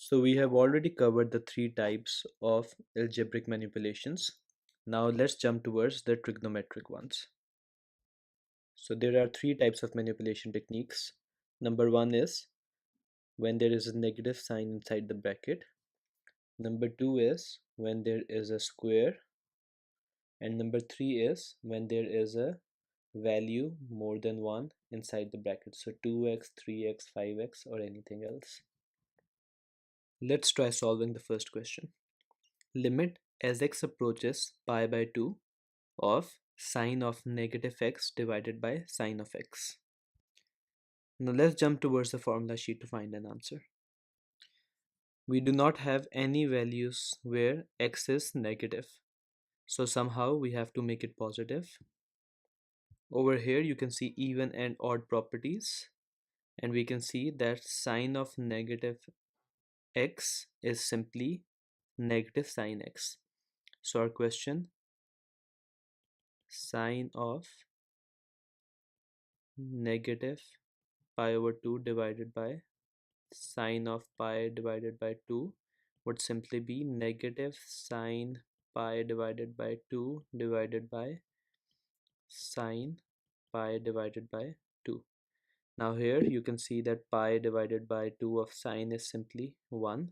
So we have already covered the three types of algebraic manipulations. Now let's jump towards the trigonometric ones. So there are three types of manipulation techniques. Number one is when there is a negative sign inside the bracket. Number two is when there is a square. And number three is when there is a value more than 1 inside the bracket. So 2x, 3x, 5x or anything else. Let's try solving the first question. Limit as x approaches pi by 2 of sine of negative x divided by sine of x. Now let's jump towards the formula sheet to find an answer. We do not have any values where x is negative. So somehow we have to make it positive. Over here you can see even and odd properties, and we can see that sine of negative x is simply negative sine x. So our question, sine of negative pi over 2 divided by sine of pi divided by 2 would simply be negative sine pi divided by 2 divided by sine pi divided by 2. Now here you can see that pi divided by 2 of sine is simply 1.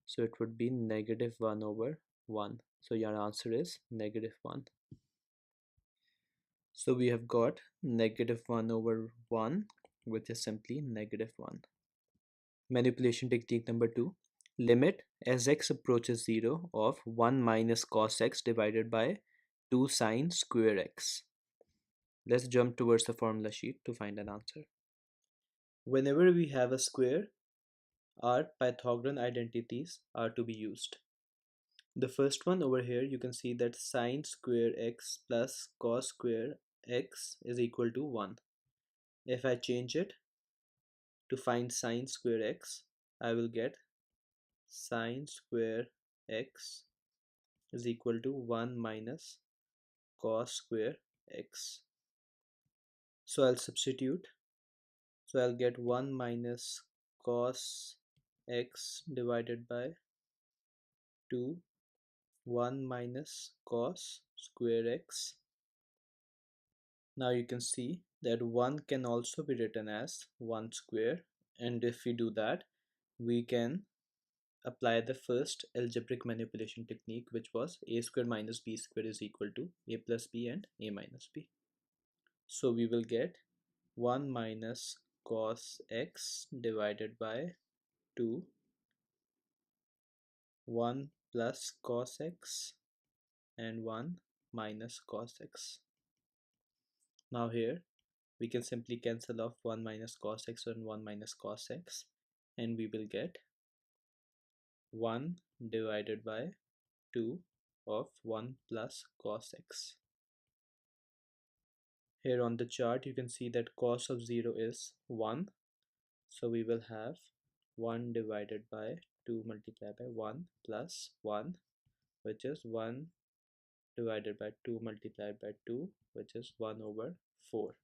So it would be negative 1 over 1. So your answer is negative 1. So we have got negative 1 over 1, which is simply negative 1. Manipulation technique number 2. Limit as x approaches 0 of 1 minus cos x divided by 2 sine square x. Let's jump towards the formula sheet to find an answer. Whenever we have a square, our Pythagorean identities are to be used. The first one over here, you can see that sine square x plus cos square x is equal to 1. If I change it to find sine square x, I will get sine square x is equal to 1 minus cos square x. So I'll substitute. So I'll get 1 minus cos x divided by 2, 1 minus cos square x. Now you can see that 1 can also be written as 1 square, and if we do that, we can apply the first algebraic manipulation technique, which was a square minus b square is equal to a plus b and a minus b. So we will get 1 minus cos x divided by 2, 1 plus cos x and 1 minus cos x. Now here we can simply cancel off 1 minus cos x and 1 minus cos x, and we will get 1 divided by 2 of 1 plus cos x. Here on the chart you can see that cos of 0 is 1, so we will have 1 divided by 2 multiplied by 1 plus 1, which is 1 divided by 2 multiplied by 2, which is 1 over 4.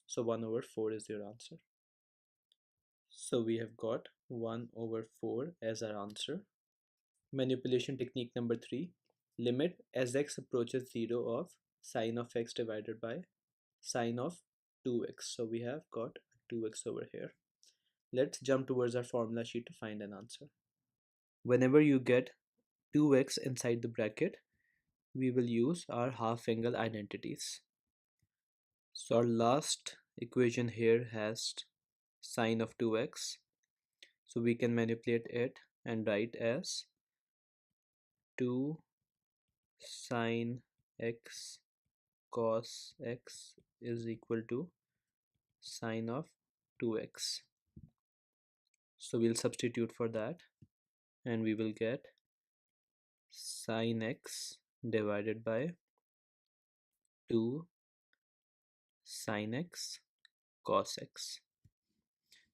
So 1 over 4 is your answer. So we have got 1 over 4 as our answer. Manipulation technique number 3. Limit as x approaches 0 of sine of x divided by sine of 2x. So we have got 2x over here. Let's jump towards our formula sheet to find an answer. Whenever you get 2x inside the bracket, we will use our half angle identities. So our last equation here has sine of 2x. So we can manipulate it and write as 2 sine x cos x is equal to sine of 2x. So we'll substitute for that and we will get sine x divided by 2 sine x cos x.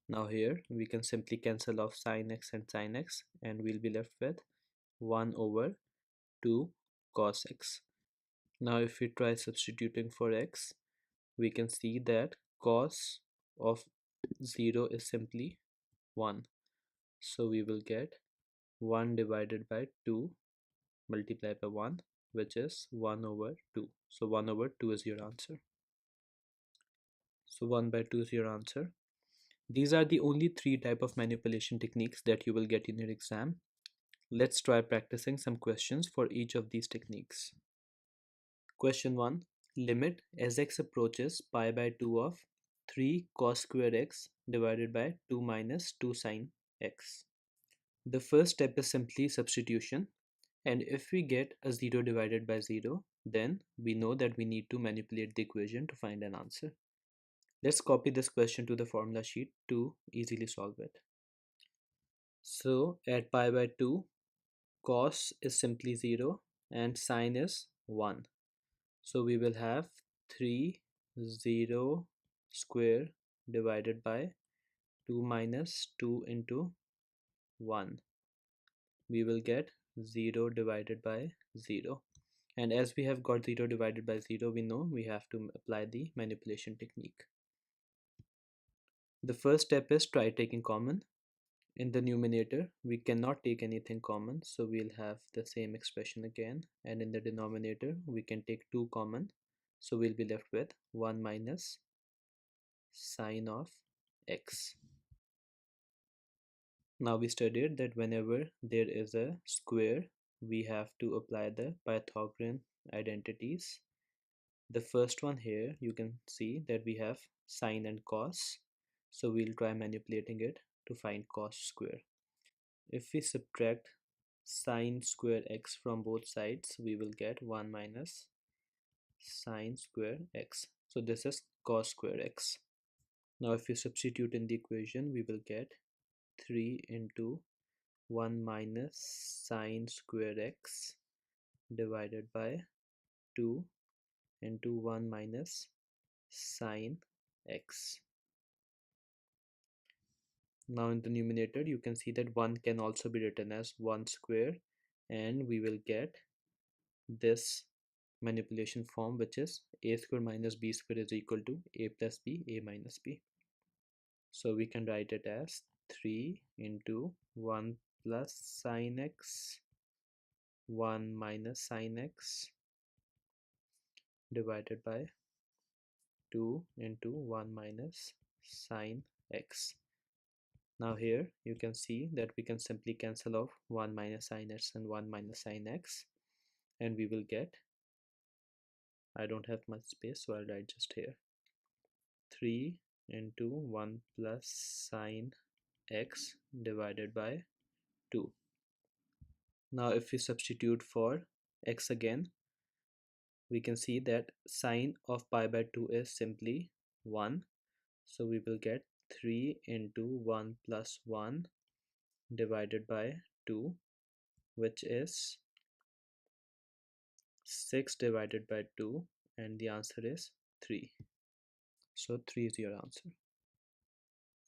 Now here we can simply cancel off sine x and sine x, and we'll be left with 1 over 2 cos x. Now if we try substituting for x, we can see that cos of 0 is simply 1. So we will get 1 divided by 2 multiplied by 1, which is 1 over 2. So 1 over 2 is your answer. So 1 by 2 is your answer. These are the only 3 type of manipulation techniques that you will get in your exam. Let's try practicing some questions for each of these techniques. Question 1. Limit as x approaches pi by 2 of 3 cos square x divided by 2 minus 2 sin x. The first step is simply substitution, and if we get a 0 divided by 0, then we know that we need to manipulate the equation to find an answer. Let's copy this question to the formula sheet to easily solve it. So at pi by 2, cos is simply 0 and sin is 1. So we will have 3 0 square divided by 2 minus 2 into 1. We will get 0 divided by 0. And as we have got 0 divided by 0, we know we have to apply the manipulation technique. The first step is try taking common. In the numerator, we cannot take anything common, so we'll have the same expression again. And in the denominator, we can take 2 common, so we'll be left with 1 minus sine of x. Now we studied that whenever there is a square, we have to apply the Pythagorean identities. The first one here, you can see that we have sine and cos, so we'll try manipulating it to find cos square. If we subtract sine square x from both sides, we will get 1 minus sine square x. So this is cos square x. Now if we substitute in the equation, we will get 3 into 1 minus sine square x divided by 2 into 1 minus sine x. Now in the numerator, you can see that 1 can also be written as 1 square, and we will get this manipulation form, which is a square minus b square is equal to a plus b, a minus b. So we can write it as 3 into 1 plus sine x 1 minus sine x divided by 2 into 1 minus sine x. Now here you can see that we can simply cancel off 1 minus sine x and 1 minus sine x, and we will get, I don't have much space, so I'll write just here, 3 into 1 plus sine x divided by 2. Now if we substitute for x again, we can see that sine of pi by 2 is simply 1. So we will get 3 into 1 plus 1 divided by 2, which is 6 divided by 2, and the answer is 3. So 3 is your answer.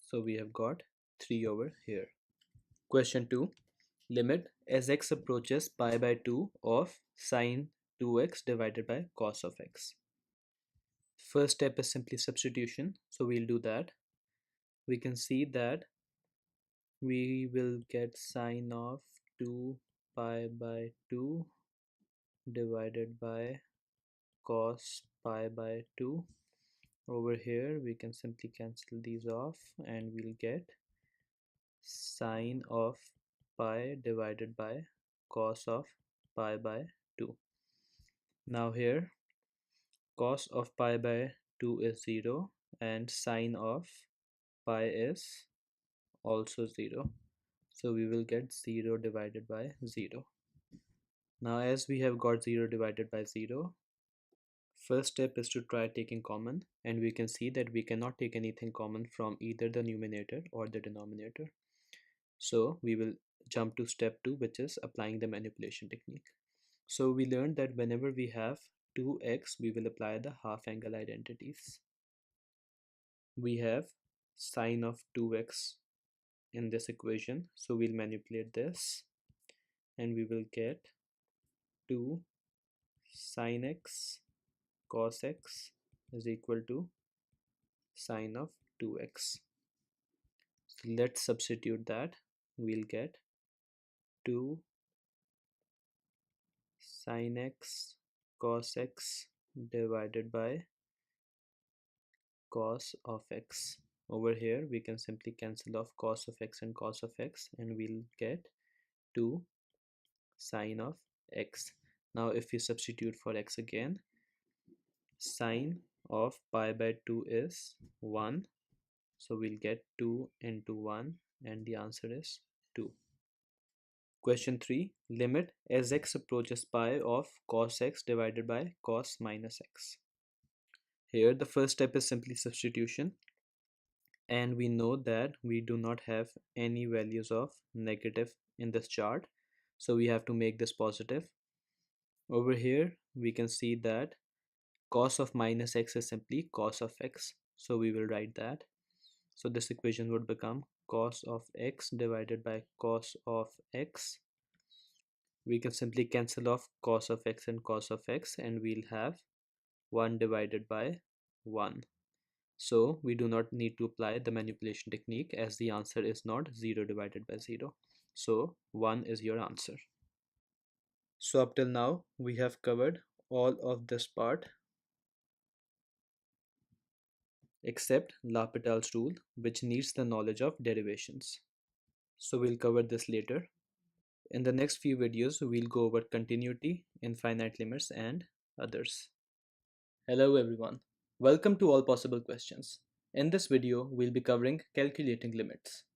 So we have got 3 over here. Question 2. Limit as x approaches pi by 2 of sine 2x divided by cos of x. First step is simply substitution, so we'll do that. We can see that we will get sine of 2 pi by 2 divided by cos pi by 2. Over here we can simply cancel these off, and we'll get sine of pi divided by cos of pi by 2. Now here cos of pi by 2 is 0 and sine of pi is also 0. So we will get 0 divided by 0. Now as we have got 0 divided by 0, first step is to try taking common, and we can see that we cannot take anything common from either the numerator or the denominator. So we will jump to step 2, which is applying the manipulation technique. So we learned that whenever we have 2x, we will apply the half angle identities. We have sine of 2x in this equation, so we'll manipulate this, and we will get 2 sine x cos x is equal to sine of 2x. So let's substitute that. We'll get 2 sin x cos x divided by cos of x. Over here we can simply cancel off cos of x and cos of x, and we'll get 2 sine of x. Now if we substitute for x again, sine of pi by 2 is 1, so we'll get 2 into 1, and the answer is 2. Question 3. Limit as x approaches pi of cos x divided by cos minus x. Here the first step is simply substitution, and we know that we do not have any values of negative in this chart, so we have to make this positive. Over here we can see that cos of minus x is simply cos of x, so we will write that. So this equation would become cos of x divided by cos of x. We can simply cancel off cos of x and cos of x, and we'll have 1 divided by 1. So we do not need to apply the manipulation technique, as the answer is not 0 divided by 0. So 1 is your answer. So up till now we have covered all of this part except L'Hopital's rule, which needs the knowledge of derivations. So we'll cover this later. In the next few videos, we'll go over continuity, infinite limits, and others. Hello everyone. Welcome to All Possible Questions. In this video, we'll be covering calculating limits.